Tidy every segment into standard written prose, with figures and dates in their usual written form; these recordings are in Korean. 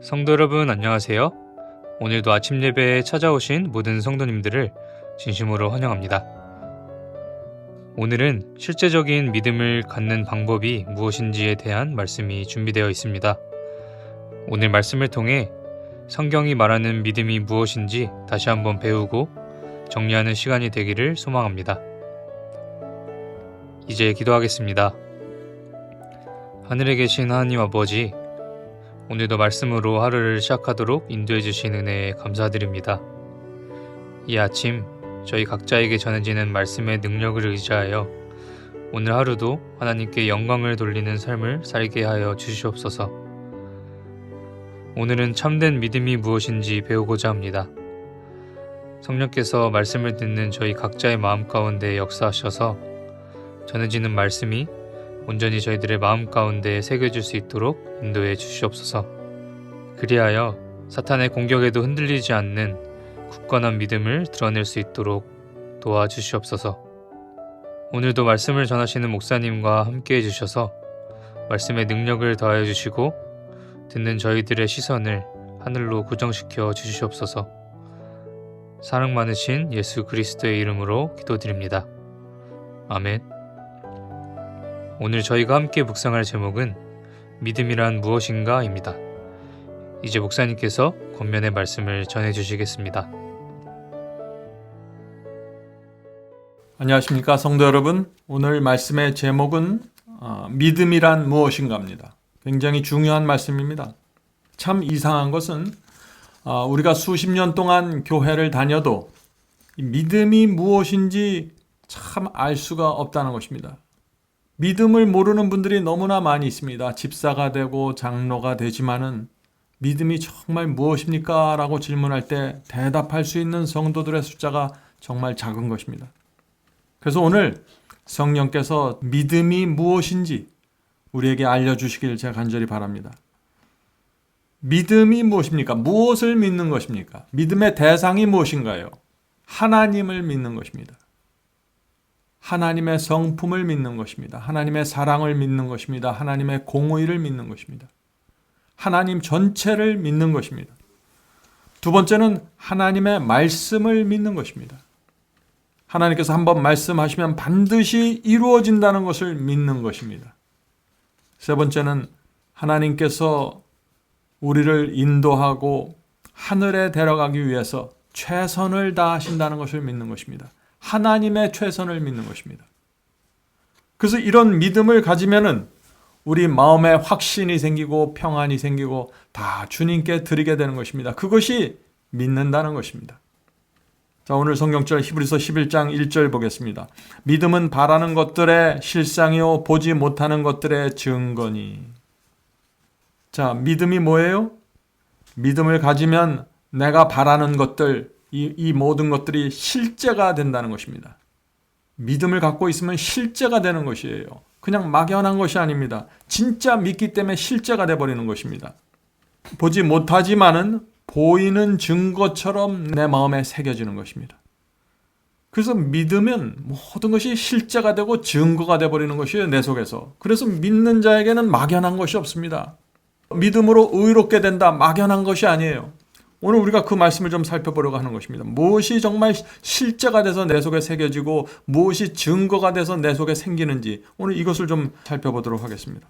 성도 여러분 안녕하세요. 오늘도 아침 예배에 찾아오신 모든 성도님들을 진심으로 환영합니다. 오늘은 실제적인 믿음을 갖는 방법이 무엇인지에 대한 말씀이 준비되어 있습니다. 오늘 말씀을 통해 성경이 말하는 믿음이 무엇인지 다시 한번 배우고 정리하는 시간이 되기를 소망합니다. 이제 기도하겠습니다. 하늘에 계신 하나님 아버지, 오늘도 말씀으로 하루를 시작하도록 인도해 주신 은혜에 감사드립니다. 이 아침 저희 각자에게 전해지는 말씀의 능력을 의지하여 오늘 하루도 하나님께 영광을 돌리는 삶을 살게 하여 주시옵소서. 오늘은 참된 믿음이 무엇인지 배우고자 합니다. 성령께서 말씀을 듣는 저희 각자의 마음 가운데 역사하셔서 전해지는 말씀이 온전히 저희들의 마음 가운데 새겨질 수 있도록 인도해 주시옵소서. 그리하여 사탄의 공격에도 흔들리지 않는 굳건한 믿음을 드러낼 수 있도록 도와주시옵소서. 오늘도 말씀을 전하시는 목사님과 함께해 주셔서 말씀의 능력을 더하여 주시고 듣는 저희들의 시선을 하늘로 고정시켜 주시옵소서. 사랑 많으신 예수 그리스도의 이름으로 기도드립니다. 아멘. 오늘 저희가 함께 묵상할 제목은 믿음이란 무엇인가 입니다. 이제 목사님께서 권면의 말씀을 전해주시겠습니다. 안녕하십니까 성도 여러분. 오늘 말씀의 제목은 믿음이란 무엇인가입니다. 굉장히 중요한 말씀입니다. 참 이상한 것은 우리가 수십 년 동안 교회를 다녀도 믿음이 무엇인지 참 알 수가 없다는 것입니다. 믿음을 모르는 분들이 너무나 많이 있습니다. 집사가 되고 장로가 되지만은 믿음이 정말 무엇입니까? 라고 질문할 때 대답할 수 있는 성도들의 숫자가 정말 작은 것입니다. 그래서 오늘 성령께서 믿음이 무엇인지 우리에게 알려주시길 제가 간절히 바랍니다. 믿음이 무엇입니까? 무엇을 믿는 것입니까? 믿음의 대상이 무엇인가요? 하나님을 믿는 것입니다. 하나님의 성품을 믿는 것입니다. 하나님의 사랑을 믿는 것입니다. 하나님의 공의를 믿는 것입니다. 하나님 전체를 믿는 것입니다. 두 번째는 하나님의 말씀을 믿는 것입니다. 하나님께서 한번 말씀하시면 반드시 이루어진다는 것을 믿는 것입니다. 세 번째는 하나님께서 우리를 인도하고 하늘에 데려가기 위해서 최선을 다하신다는 것을 믿는 것입니다. 하나님의 최선을 믿는 것입니다. 그래서 이런 믿음을 가지면은 우리 마음에 확신이 생기고 평안이 생기고 다 주님께 드리게 되는 것입니다. 그것이 믿는다는 것입니다. 자, 오늘 성경절 히브리서 11장 1절 보겠습니다. 믿음은 바라는 것들의 실상이요 보지 못하는 것들의 증거니. 자, 믿음이 뭐예요? 믿음을 가지면 내가 바라는 것들, 이 모든 것들이 실제가 된다는 것입니다. 믿음을 갖고 있으면 실제가 되는 것이에요. 그냥 막연한 것이 아닙니다. 진짜 믿기 때문에 실제가 돼버리는 것입니다. 보지 못하지만은 보이는 증거처럼 내 마음에 새겨지는 것입니다. 그래서 믿으면 모든 것이 실제가 되고 증거가 돼버리는 것이에요, 내 속에서. 그래서 믿는 자에게는 막연한 것이 없습니다. 믿음으로 의롭게 된다, 막연한 것이 아니에요. 오늘 우리가 그 말씀을 좀 살펴보려고 하는 것입니다. 무엇이 정말 실제가 돼서 내 속에 새겨지고 무엇이 증거가 돼서 내 속에 생기는지 오늘 이것을 좀 살펴보도록 하겠습니다.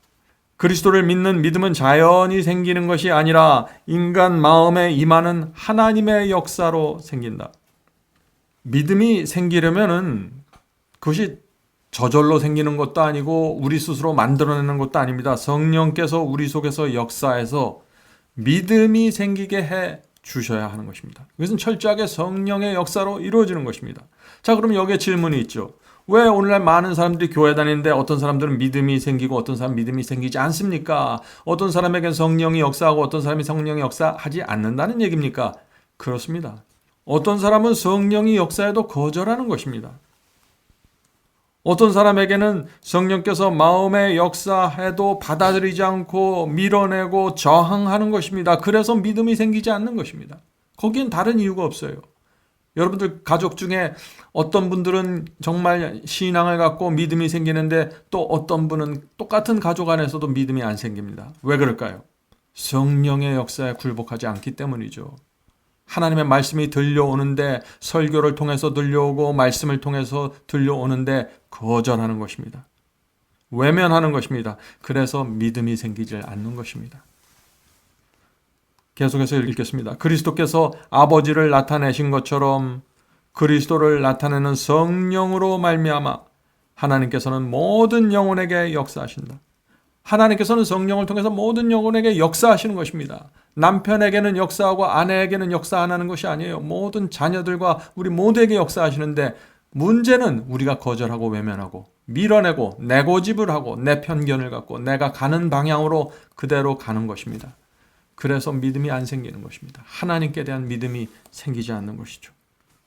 그리스도를 믿는 믿음은 자연히 생기는 것이 아니라 인간 마음에 임하는 하나님의 역사로 생긴다. 믿음이 생기려면은 그것이 저절로 생기는 것도 아니고 우리 스스로 만들어내는 것도 아닙니다. 성령께서 우리 속에서 역사해서 믿음이 생기게 해 주셔야 하는 것입니다. 이것은 철저하게 성령의 역사로 이루어지는 것입니다. 자, 그럼 여기에 질문이 있죠. 왜 오늘날 많은 사람들이 교회 다니는데 어떤 사람들은 믿음이 생기고 어떤 사람은 믿음이 생기지 않습니까? 어떤 사람에겐 성령이 역사하고 어떤 사람이 성령이 역사하지 않는다는 얘기입니까? 그렇습니다. 어떤 사람은 성령이 역사해도 거절하는 것입니다. 어떤 사람에게는 성령께서 마음에 역사해도 받아들이지 않고 밀어내고 저항하는 것입니다. 그래서 믿음이 생기지 않는 것입니다. 거기엔 다른 이유가 없어요. 여러분들 가족 중에 어떤 분들은 정말 신앙을 갖고 믿음이 생기는데 또 어떤 분은 똑같은 가족 안에서도 믿음이 안 생깁니다. 왜 그럴까요? 성령의 역사에 굴복하지 않기 때문이죠. 하나님의 말씀이 들려오는데, 설교를 통해서 들려오고 말씀을 통해서 들려오는데 거절하는 것입니다. 외면하는 것입니다. 그래서 믿음이 생기지 않는 것입니다. 계속해서 읽겠습니다. 그리스도께서 아버지를 나타내신 것처럼 그리스도를 나타내는 성령으로 말미암아 하나님께서는 모든 영혼에게 역사하신다. 하나님께서는 성령을 통해서 모든 영혼에게 역사하시는 것입니다. 남편에게는 역사하고 아내에게는 역사 안 하는 것이 아니에요. 모든 자녀들과 우리 모두에게 역사하시는데, 문제는 우리가 거절하고 외면하고 밀어내고 내 고집을 하고 내 편견을 갖고 내가 가는 방향으로 그대로 가는 것입니다. 그래서 믿음이 안 생기는 것입니다. 하나님께 대한 믿음이 생기지 않는 것이죠.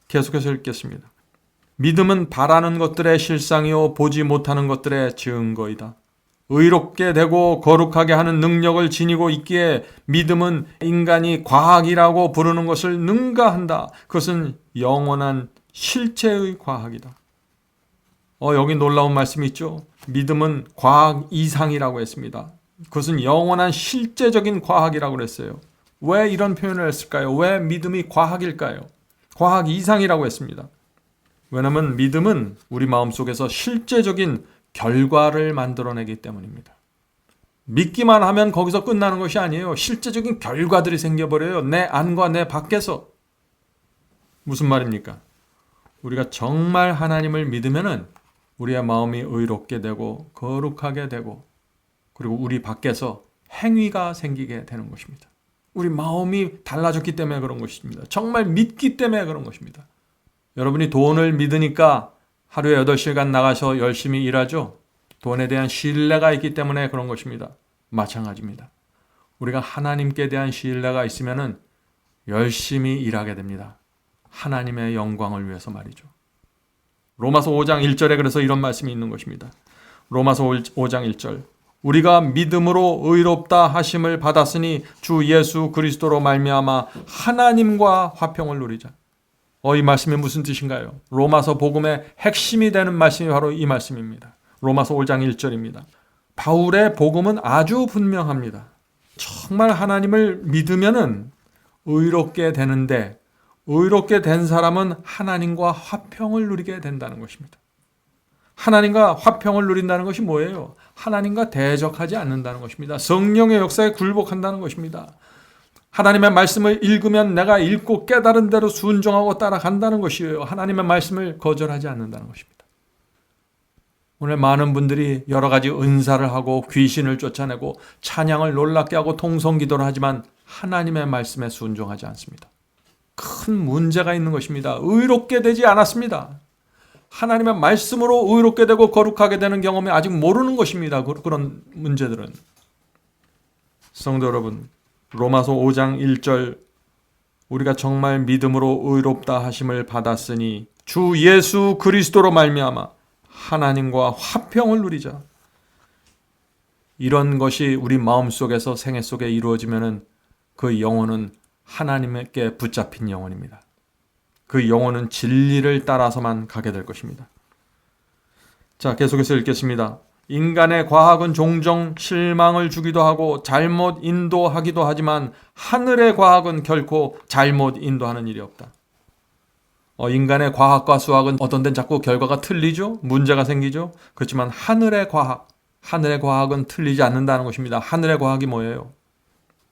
계속해서 읽겠습니다. 믿음은 바라는 것들의 실상이요 보지 못하는 것들의 증거이다. 의롭게 되고 거룩하게 하는 능력을 지니고 있기에 믿음은 인간이 과학이라고 부르는 것을 능가한다. 그것은 영원한 실체의 과학이다. 여기 놀라운 말씀이 있죠. 믿음은 과학 이상이라고 했습니다. 그것은 영원한 실제적인 과학이라고 그랬어요. 왜 이런 표현을 했을까요? 왜 믿음이 과학일까요? 과학 이상이라고 했습니다. 왜냐하면 믿음은 우리 마음속에서 실제적인 결과를 만들어내기 때문입니다. 믿기만 하면 거기서 끝나는 것이 아니에요. 실제적인 결과들이 생겨버려요. 내 안과 내 밖에서. 무슨 말입니까? 우리가 정말 하나님을 믿으면은 우리의 마음이 의롭게 되고 거룩하게 되고, 그리고 우리 밖에서 행위가 생기게 되는 것입니다. 우리 마음이 달라졌기 때문에 그런 것입니다. 정말 믿기 때문에 그런 것입니다. 여러분이 돈을 믿으니까 하루에 8시간 나가서 열심히 일하죠. 돈에 대한 신뢰가 있기 때문에 그런 것입니다. 마찬가지입니다. 우리가 하나님께 대한 신뢰가 있으면은 열심히 일하게 됩니다. 하나님의 영광을 위해서 말이죠. 로마서 5장 1절에 그래서 이런 말씀이 있는 것입니다. 로마서 5장 1절. 우리가 믿음으로 의롭다 하심을 받았으니 주 예수 그리스도로 말미암아 하나님과 화평을 누리자. 이 말씀이 무슨 뜻인가요? 로마서 복음의 핵심이 되는 말씀이 바로 이 말씀입니다. 로마서 5장 1절입니다. 바울의 복음은 아주 분명합니다. 정말 하나님을 믿으면은 의롭게 되는데, 의롭게 된 사람은 하나님과 화평을 누리게 된다는 것입니다. 하나님과 화평을 누린다는 것이 뭐예요? 하나님과 대적하지 않는다는 것입니다. 성령의 역사에 굴복한다는 것입니다. 하나님의 말씀을 읽으면 내가 읽고 깨달은 대로 순종하고 따라간다는 것이에요. 하나님의 말씀을 거절하지 않는다는 것입니다. 오늘 많은 분들이 여러 가지 은사를 하고 귀신을 쫓아내고 찬양을 놀랍게 하고 통성기도를 하지만 하나님의 말씀에 순종하지 않습니다. 큰 문제가 있는 것입니다. 의롭게 되지 않았습니다. 하나님의 말씀으로 의롭게 되고 거룩하게 되는 경험이 아직 모르는 것입니다. 그런 문제들은. 성도 여러분, 로마서 5장 1절, 우리가 정말 믿음으로 의롭다 하심을 받았으니 주 예수 그리스도로 말미암아 하나님과 화평을 누리자. 이런 것이 우리 마음속에서 생애 속에 이루어지면은 그 영혼은 하나님께 붙잡힌 영혼입니다. 그 영혼은 진리를 따라서만 가게 될 것입니다. 자, 계속해서 읽겠습니다. 인간의 과학은 종종 실망을 주기도 하고 잘못 인도하기도 하지만 하늘의 과학은 결코 잘못 인도하는 일이 없다. 인간의 과학과 수학은 어떤 데는 자꾸 결과가 틀리죠? 문제가 생기죠? 그렇지만 하늘의 과학은 틀리지 않는다는 것입니다. 하늘의 과학이 뭐예요?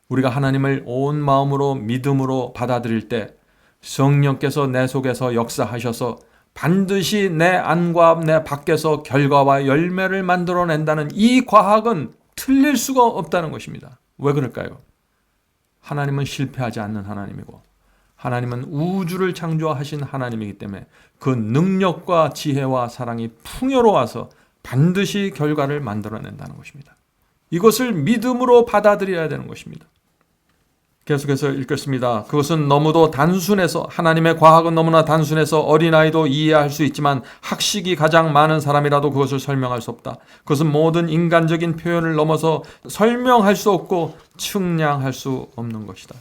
우리가 하나님을 온 마음으로 믿음으로 받아들일 때 성령께서 내 속에서 역사하셔서 반드시 내 안과 내 밖에서 결과와 열매를 만들어낸다는 이 과학은 틀릴 수가 없다는 것입니다. 왜 그럴까요? 하나님은 실패하지 않는 하나님이고 하나님은 우주를 창조하신 하나님이기 때문에 그 능력과 지혜와 사랑이 풍요로워서 반드시 결과를 만들어낸다는 것입니다. 이것을 믿음으로 받아들여야 되는 것입니다. 계속해서 읽겠습니다. 그것은 너무도 단순해서, 하나님의 과학은 너무나 단순해서 어린아이도 이해할 수 있지만 학식이 가장 많은 사람이라도 그것을 설명할 수 없다. 그것은 모든 인간적인 표현을 넘어서 설명할 수 없고 측량할 수 없는 것이다.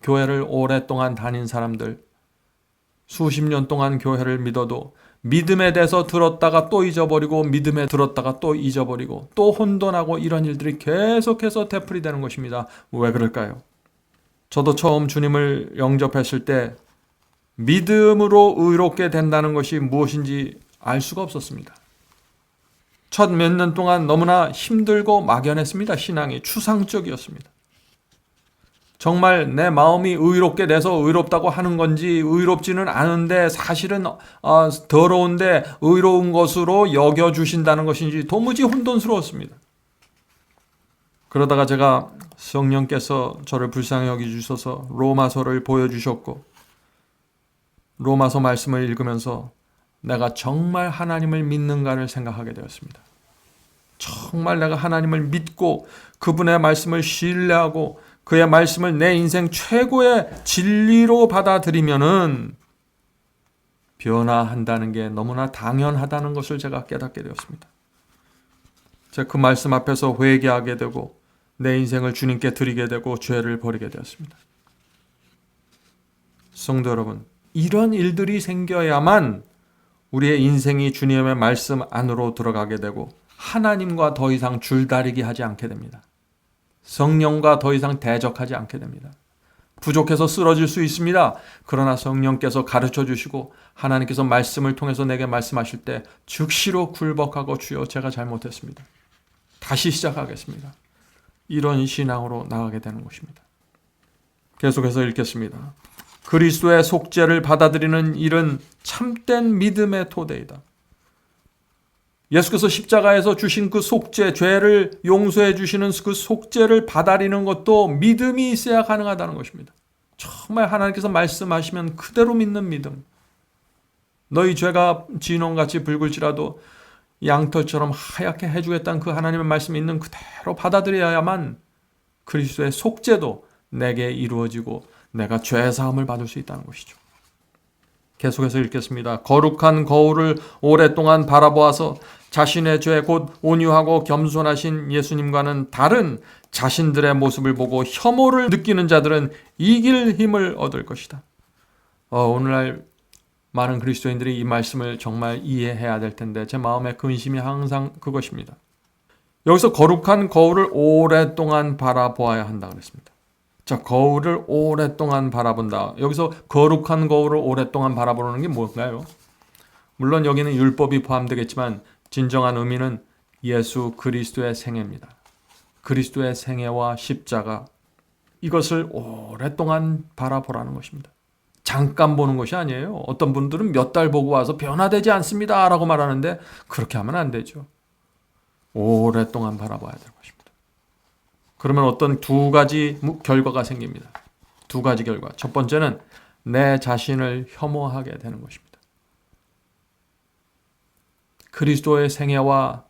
교회를 오랫동안 다닌 사람들, 수십 년 동안 교회를 믿어도 믿음에 대해서 들었다가 또 잊어버리고 믿음에 들었다가 또 잊어버리고 또 혼돈하고 이런 일들이 계속해서 되풀이되는 것입니다. 왜 그럴까요? 저도 처음 주님을 영접했을 때 믿음으로 의롭게 된다는 것이 무엇인지 알 수가 없었습니다. 첫 몇 년 동안 너무나 힘들고 막연했습니다. 신앙이 추상적이었습니다. 정말 내 마음이 의롭게 돼서 의롭다고 하는 건지 의롭지는 않은데 사실은 더러운데 의로운 것으로 여겨주신다는 것인지 도무지 혼돈스러웠습니다. 그러다가 제가 성령께서 저를 불쌍히 여기주셔서 로마서를 보여주셨고 로마서 말씀을 읽으면서 내가 정말 하나님을 믿는가를 생각하게 되었습니다. 정말 내가 하나님을 믿고 그분의 말씀을 신뢰하고 그의 말씀을 내 인생 최고의 진리로 받아들이면은 변화한다는 게 너무나 당연하다는 것을 제가 깨닫게 되었습니다. 제가 그 말씀 앞에서 회개하게 되고 내 인생을 주님께 드리게 되고 죄를 버리게 되었습니다. 성도 여러분, 이런 일들이 생겨야만 우리의 인생이 주님의 말씀 안으로 들어가게 되고 하나님과 더 이상 줄다리기 하지 않게 됩니다. 성령과 더 이상 대적하지 않게 됩니다. 부족해서 쓰러질 수 있습니다. 그러나 성령께서 가르쳐 주시고 하나님께서 말씀을 통해서 내게 말씀하실 때 즉시로 굴복하고 주여 제가 잘못했습니다. 다시 시작하겠습니다. 이런 신앙으로 나가게 되는 것입니다. 계속해서 읽겠습니다. 그리스도의 속죄를 받아들이는 일은 참된 믿음의 토대이다. 예수께서 십자가에서 주신 그 속죄, 죄를 용서해 주시는 그 속죄를 받아들이는 것도 믿음이 있어야 가능하다는 것입니다. 정말 하나님께서 말씀하시면 그대로 믿는 믿음. 너희 죄가 진홍같이 붉을지라도 양털처럼 하얗게 해주겠다는 그 하나님의 말씀이 있는 그대로 받아들여야만 그리스도의 속죄도 내게 이루어지고 내가 죄사함을 받을 수 있다는 것이죠. 계속해서 읽겠습니다. 거룩한 거울을 오랫동안 바라보아서 자신의 죄 곧 온유하고 겸손하신 예수님과는 다른 자신들의 모습을 보고 혐오를 느끼는 자들은 이길 힘을 얻을 것이다. 오늘날 많은 그리스도인들이 이 말씀을 정말 이해해야 될 텐데 제 마음의 근심이 항상 그것입니다. 여기서 거룩한 거울을 오랫동안 바라보아야 한다 그랬습니다. 자, 거울을 오랫동안 바라본다. 여기서 거룩한 거울을 오랫동안 바라보는 게 뭔가요? 물론 여기는 율법이 포함되겠지만 진정한 의미는 예수 그리스도의 생애입니다. 그리스도의 생애와 십자가, 이것을 오랫동안 바라보라는 것입니다. 잠깐 보는 것이 아니에요. 어떤 분들은 몇 달 보고 와서 변화되지 않습니다 라고 말하는데 그렇게 하면 안 되죠. 오랫동안 바라봐야 될 것입니다. 그러면 어떤 두 가지 결과가 생깁니다. 두 가지 결과. 첫 번째는 내 자신을 혐오하게 되는 것입니다. 그리스도의 생애와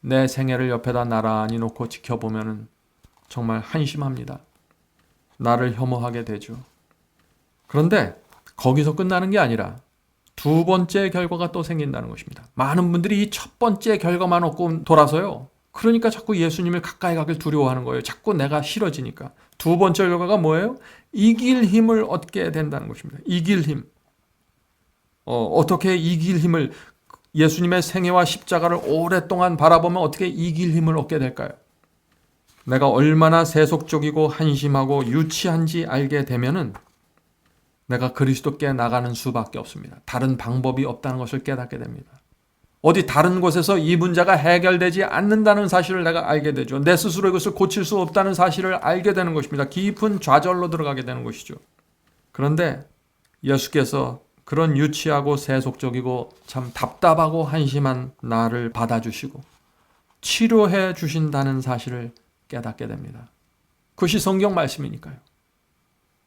내 생애를 옆에다 나란히 놓고 지켜보면 정말 한심합니다. 나를 혐오하게 되죠. 그런데 거기서 끝나는 게 아니라 두 번째 결과가 또 생긴다는 것입니다. 많은 분들이 이 첫 번째 결과만 얻고 돌아서요. 그러니까 자꾸 예수님을 가까이 가길 두려워하는 거예요. 자꾸 내가 싫어지니까. 두 번째 결과가 뭐예요? 이길 힘을 얻게 된다는 것입니다. 이길 힘. 어떻게 이길 힘을, 예수님의 생애와 십자가를 오랫동안 바라보면 어떻게 이길 힘을 얻게 될까요? 내가 얼마나 세속적이고 한심하고 유치한지 알게 되면은 내가 그리스도께 나가는 수밖에 없습니다. 다른 방법이 없다는 것을 깨닫게 됩니다. 어디 다른 곳에서 이 문제가 해결되지 않는다는 사실을 내가 알게 되죠. 내 스스로 이것을 고칠 수 없다는 사실을 알게 되는 것입니다. 깊은 좌절로 들어가게 되는 것이죠. 그런데 예수께서 그런 유치하고 세속적이고 참 답답하고 한심한 나를 받아주시고 치료해 주신다는 사실을 깨닫게 됩니다. 그것이 성경 말씀이니까요.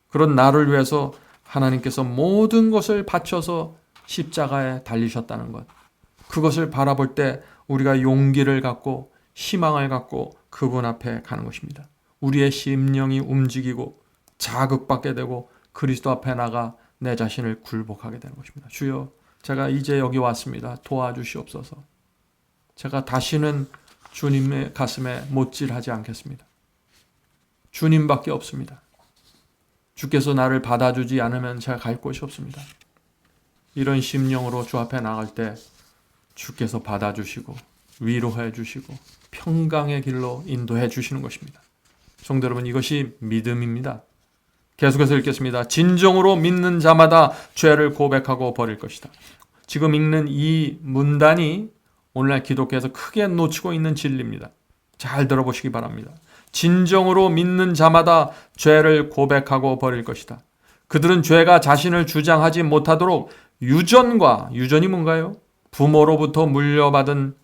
그런 나를 위해서 하나님께서 모든 것을 바쳐서 십자가에 달리셨다는 것, 그것을 바라볼 때 우리가 용기를 갖고 희망을 갖고 그분 앞에 가는 것입니다. 우리의 심령이 움직이고 자극받게 되고 그리스도 앞에 나가 내 자신을 굴복하게 되는 것입니다. 주여, 제가 이제 여기 왔습니다. 도와주시옵소서. 제가 다시는 주님의 가슴에 못질하지 않겠습니다. 주님밖에 없습니다. 주께서 나를 받아주지 않으면 제가 갈 곳이 없습니다. 이런 심령으로 주 앞에 나갈 때 주께서 받아주시고 위로해 주시고 평강의 길로 인도해 주시는 것입니다. 성도 여러분, 이것이 믿음입니다. 계속해서 읽겠습니다. 진정으로 믿는 자마다 죄를 고백하고 버릴 것이다. 지금 읽는 이 문단이 오늘날 기독교에서 크게 놓치고 있는 진리입니다. 잘 들어보시기 바랍니다. 진정으로 믿는 자마다 죄를 고백하고 버릴 것이다. 그들은 죄가 자신을 주장하지 못하도록 유전이 뭔가요? 부모로부터 물려받은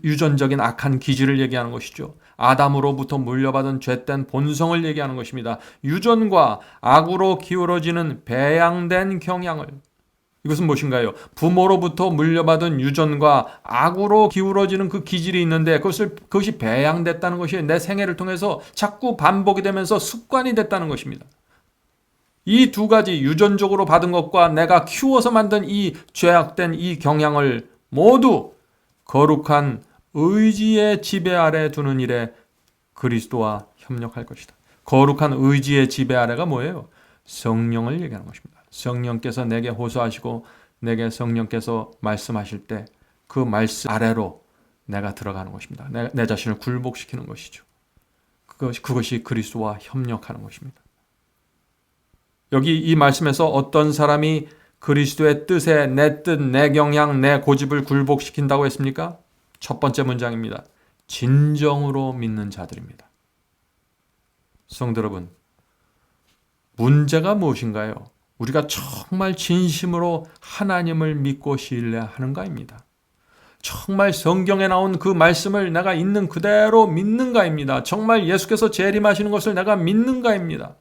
유전적인 악한 기질을 얘기하는 것이죠. 아담으로부터 물려받은 죄된 본성을 얘기하는 것입니다. 유전과 악으로 기울어지는 배양된 경향을, 이것은 무엇인가요? 부모로부터 물려받은 유전과 악으로 기울어지는 그 기질이 있는데 그것이 배양됐다는 것이 내 생애를 통해서 자꾸 반복이 되면서 습관이 됐다는 것입니다. 이 두 가지 유전적으로 받은 것과 내가 키워서 만든 이 죄악된 이 경향을 모두 거룩한 의지의 지배 아래 두는 일에 그리스도와 협력할 것이다. 거룩한 의지의 지배 아래가 뭐예요? 성령을 얘기하는 것입니다. 성령께서 내게 호소하시고 내게 성령께서 말씀하실 때 그 말씀 아래로 내가 들어가는 것입니다. 내 자신을 굴복시키는 것이죠. 그것이 그리스도와 협력하는 것입니다. 여기 이 말씀에서 어떤 사람이 그리스도의 뜻에 내 뜻, 내 경향, 내 고집을 굴복시킨다고 했습니까? 첫 번째 문장입니다. 진정으로 믿는 자들입니다. 성도 여러분, 문제가 무엇인가요? 우리가 정말 진심으로 하나님을 믿고 신뢰하는가입니다. 정말 성경에 나온 그 말씀을 내가 있는 그대로 믿는가입니다. 정말 예수께서 재림하시는 것을 내가 믿는가입니다.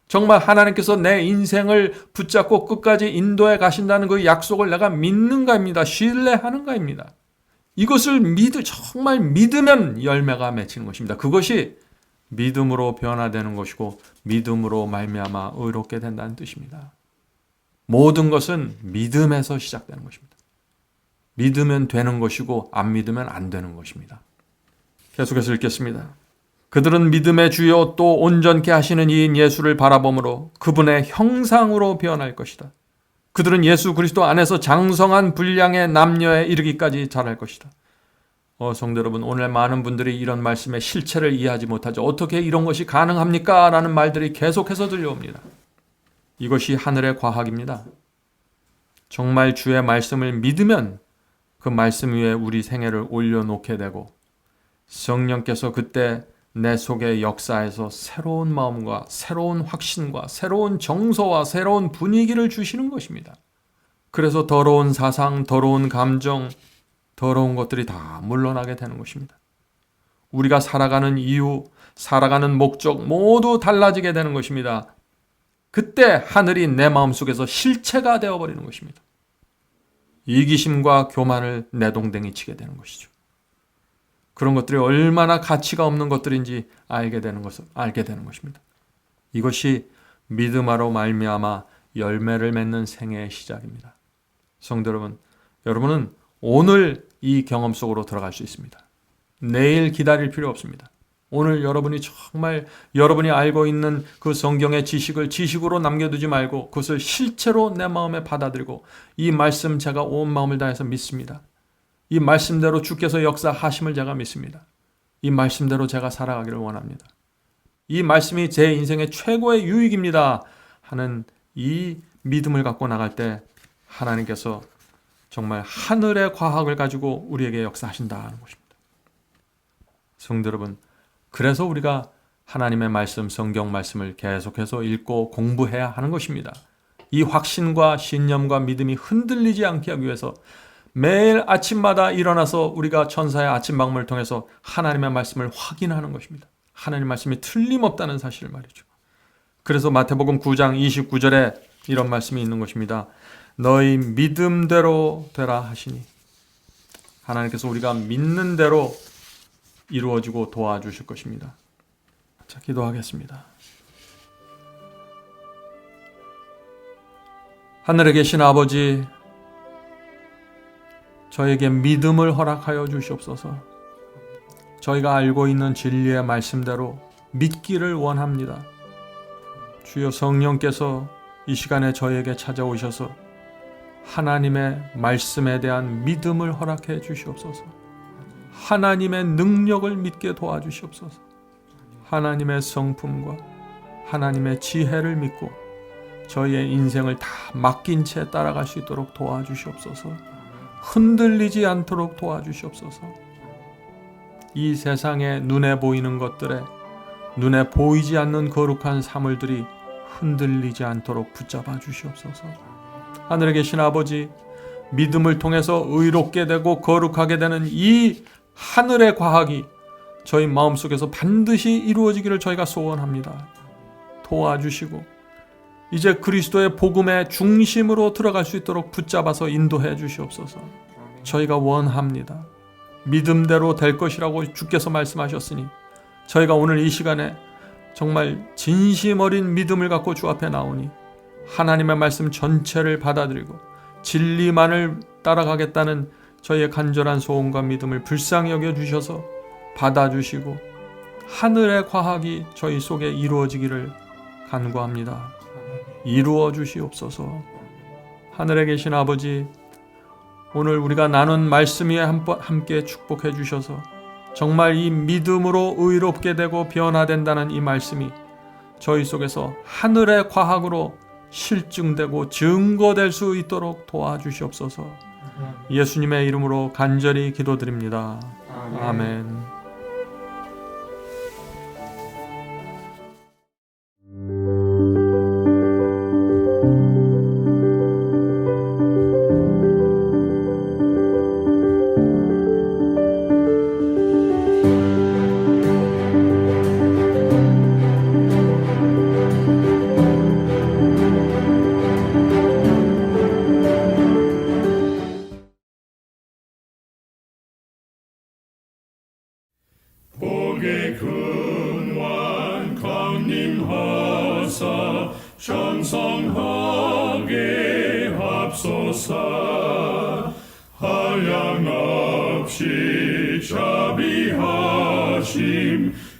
정말 하나님께서 내 인생을 붙잡고 끝까지 인도해 가신다는 그 약속을 내가 믿는가입니다. 신뢰하는가입니다. 이것을 정말 믿으면 열매가 맺히는 것입니다. 그것이 믿음으로 변화되는 것이고 믿음으로 말미암아 의롭게 된다는 뜻입니다. 모든 것은 믿음에서 시작되는 것입니다. 믿으면 되는 것이고 안 믿으면 안 되는 것입니다. 계속해서 읽겠습니다. 그들은 믿음의 주요 또 온전케 하시는 이인 예수를 바라보므로 그분의 형상으로 변할 것이다. 그들은 예수 그리스도 안에서 장성한 분량의 남녀에 이르기까지 자랄 것이다. 성도 여러분, 오늘 많은 분들이 이런 말씀의 실체를 이해하지 못하죠. 어떻게 이런 것이 가능합니까? 라는 말들이 계속해서 들려옵니다. 이것이 하늘의 과학입니다. 정말 주의 말씀을 믿으면 그 말씀 위에 우리 생애를 올려놓게 되고 성령께서 그때 내 속의 역사에서 새로운 마음과 새로운 확신과 새로운 정서와 새로운 분위기를 주시는 것입니다. 그래서 더러운 사상, 더러운 감정, 더러운 것들이 다 물러나게 되는 것입니다. 우리가 살아가는 이유, 살아가는 목적 모두 달라지게 되는 것입니다. 그때 하늘이 내 마음속에서 실체가 되어버리는 것입니다. 이기심과 교만을 내동댕이 치게 되는 것이죠. 그런 것들이 얼마나 가치가 없는 것들인지 알게 되는 것입니다. 이것이 믿음으로 말미암아 열매를 맺는 생애의 시작입니다. 성도 여러분, 여러분은 오늘 이 경험 속으로 들어갈 수 있습니다. 내일 기다릴 필요 없습니다. 오늘 여러분이 정말 여러분이 알고 있는 그 성경의 지식을 지식으로 남겨두지 말고 그것을 실체로 내 마음에 받아들이고 이 말씀 제가 온 마음을 다해서 믿습니다. 이 말씀대로 주께서 역사하심을 제가 믿습니다. 이 말씀대로 제가 살아가기를 원합니다. 이 말씀이 제 인생의 최고의 유익입니다 하는 이 믿음을 갖고 나갈 때 하나님께서 정말 하늘의 과학을 가지고 우리에게 역사하신다는 것입니다. 성도 여러분, 그래서 우리가 하나님의 말씀, 성경 말씀을 계속해서 읽고 공부해야 하는 것입니다. 이 확신과 신념과 믿음이 흔들리지 않게 하기 위해서 매일 아침마다 일어나서 우리가 천사의 아침 방문을 통해서 하나님의 말씀을 확인하는 것입니다. 하나님의 말씀이 틀림없다는 사실을 말이죠. 그래서 마태복음 9장 29절에 이런 말씀이 있는 것입니다. 너희 믿음대로 되라 하시니, 하나님께서 우리가 믿는 대로 이루어지고 도와주실 것입니다. 자, 기도하겠습니다. 하늘에 계신 아버지, 저에게 믿음을 허락하여 주시옵소서. 저희가 알고 있는 진리의 말씀대로 믿기를 원합니다. 주여, 성령께서 이 시간에 저에게 찾아오셔서 하나님의 말씀에 대한 믿음을 허락해 주시옵소서. 하나님의 능력을 믿게 도와주시옵소서. 하나님의 성품과 하나님의 지혜를 믿고 저희의 인생을 다 맡긴 채 따라갈 수 있도록 도와주시옵소서. 흔들리지 않도록 도와주시옵소서. 이 세상에 눈에 보이는 것들에 눈에 보이지 않는 거룩한 사물들이 흔들리지 않도록 붙잡아 주시옵소서. 하늘에 계신 아버지, 믿음을 통해서 의롭게 되고 거룩하게 되는 이 하늘의 과학이 저희 마음속에서 반드시 이루어지기를 저희가 소원합니다. 도와주시고 이제 그리스도의 복음의 중심으로 들어갈 수 있도록 붙잡아서 인도해 주시옵소서. 저희가 원합니다. 믿음대로 될 것이라고 주께서 말씀하셨으니 저희가 오늘 이 시간에 정말 진심 어린 믿음을 갖고 주 앞에 나오니 하나님의 말씀 전체를 받아들이고 진리만을 따라가겠다는 저희의 간절한 소원과 믿음을 불쌍히 여겨주셔서 받아주시고 하늘의 과학이 저희 속에 이루어지기를 간구합니다. 이루어 주시옵소서. 하늘에 계신 아버지, 오늘 우리가 나눈 말씀 위에 함께 축복해 주셔서 정말 이 믿음으로 의롭게 되고 변화된다는 이 말씀이 저희 속에서 하늘의 과학으로 실증되고 증거될 수 있도록 도와주시옵소서. 예수님의 이름으로 간절히 기도드립니다. 아멘. 복의 근원 강림하사 전성하게 합소서. 한량없이 자비하심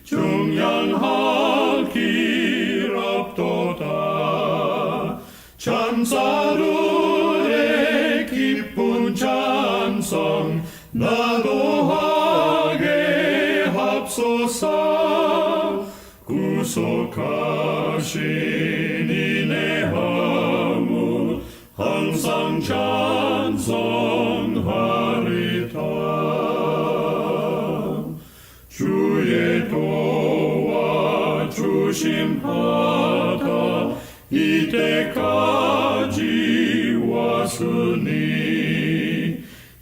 중량할 길 없도다. 잠사루의 기쁜 찬송 나도하게 합소서. 구속하신 이내 하무 항상 찬송하리다. 주의 도와주심 받아 이때까지 왔으니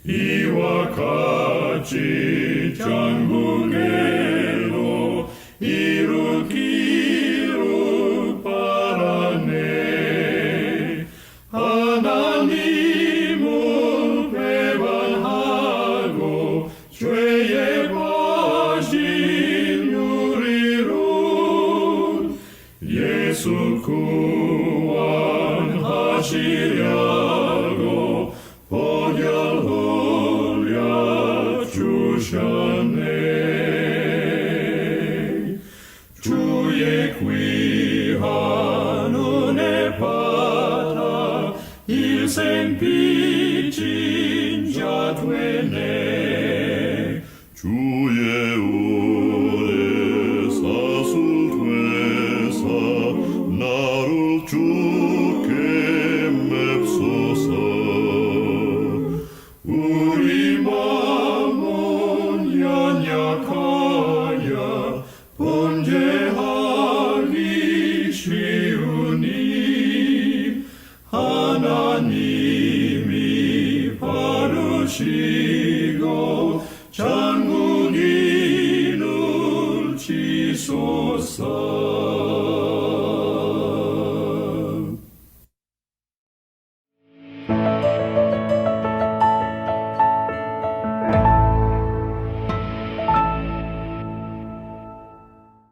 이와 같이 전국에로 이루기를 바라네. 하나님을 배반하고 죄에 빠진 우리를 예수 구원하시려고 보혈 흘려 주셨네. 주의 귀한 은혜 받아 일생 빚진 자 되네. 주의 은혜 사슬 되사 나를 주께 맵소서. 우리 마음은 연약하여 범죄하기 쉬우니 하나님이 바르시고 전국인을 지소서.